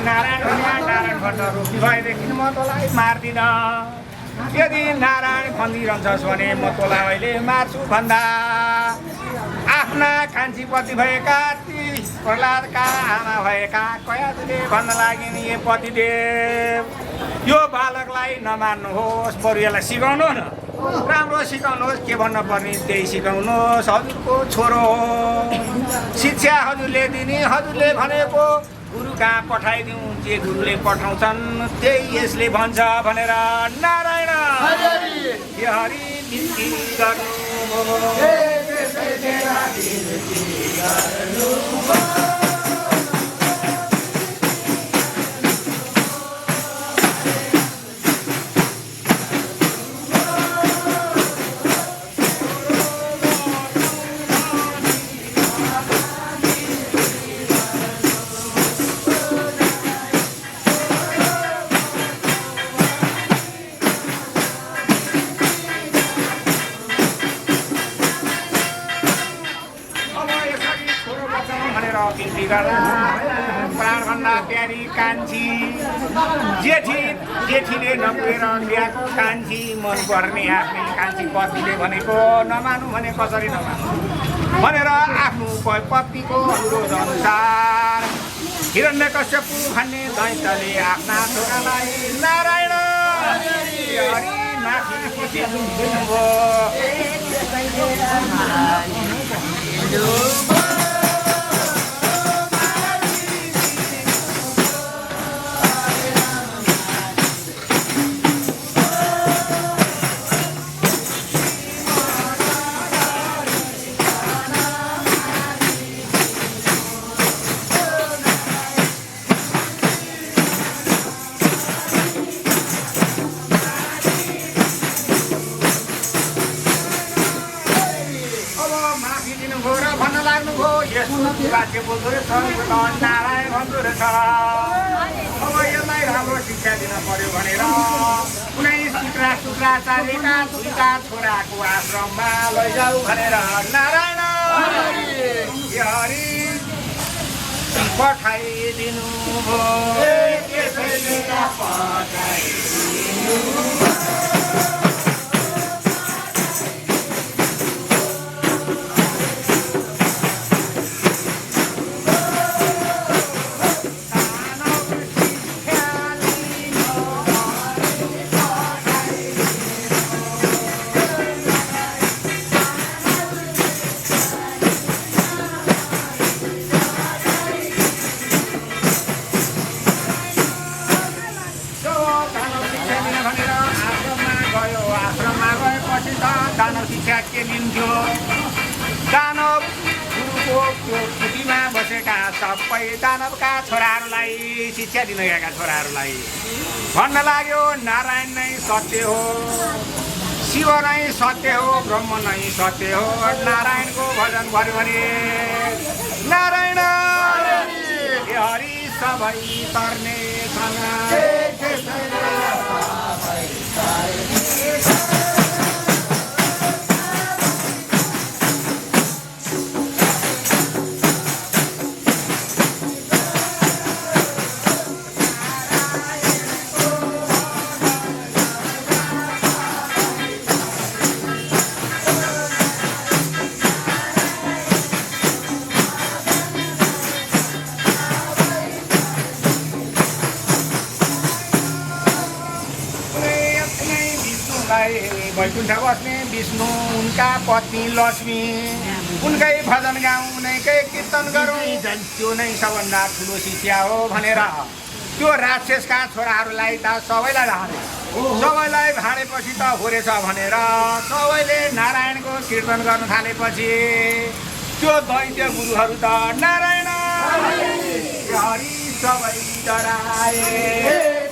नारायण भन्न रोक्नु भएदेखि म तँलाई मार्दिन यदि नारायण भनिरहन्छस् भने म तँलाई अहिले मार्छु भन्दा आफ्ना कान्छीपति भएका ती प्रहलादका आमा भएका कयादुले भन्न लागिन् ए पतिदेव यो बालकलाई नमार्नुहोस् बरु यसलाई सिकाउनु न राम्रो सिकाउनुहोस् के भन्न पर्ने त्यही सिकाउनुहोस् हजुरको छोरो हो शिक्षा हजुरले दिने हजुरले भनेको गुरु कहाँ पठाइदिउँ जे गुरुले पठाउँछन् त्यही यसले भन्छ भनेर नारायण हरि बिन्ती गर्नु बिन्ती गर्दा प्राणभन्दा प्यारी कान्छी जेठीले नपुगेर ल्याएको कान्छी मनपर्ने आफ्नै कान्छी पत्नीले भनेको नमानु भने कसरी नमानु भनेर आफ्नो पत्नीको अनुरोध अनुसार हिरण्यकश्यपु भन्ने दैत्यले आफ्ना छोरालाई नारायण हरि माथि दिनुभयो राज्य बोल्दो रहेछ नारायण भन्दो रहेछ अब यसलाई राम्रो शिक्षा दिन पर्यो भनेर कुनै शुक्राचार्यका दुईटा छोराको आश्रममा लैजाऊ भनेर नारायण हरि पठाइदिनु दानव शिक्षा के लिन्थ्यो दानव गुरुको त्यो खुटीमा बसेका सबै दानवका छोराहरूलाई शिक्षा दिन गएका छोराहरूलाई भन्न लाग्यो नारायण नै सत्य हो शिव नै सत्य हो ब्रह्म नै सत्य हो नारायणको भजन गर्यो भने नारायण हरि सबै तर्ने वैकुण्ठ बस्ने विष्णु उनका पत्नी लक्ष्मी उनकै भजन गाउँ उनकै कीर्तन गरौँ त्यो नै सबभन्दा ठुलो शिक्षा हो भनेर त्यो राक्षसका छोराहरूलाई त सबैलाई भाँडेपछि त होरेछ भनेर सबैले नारायणको कीर्तन गर्न थालेपछि त्यो दैत्य गुरुहरू त नारायण हरि सबै डराए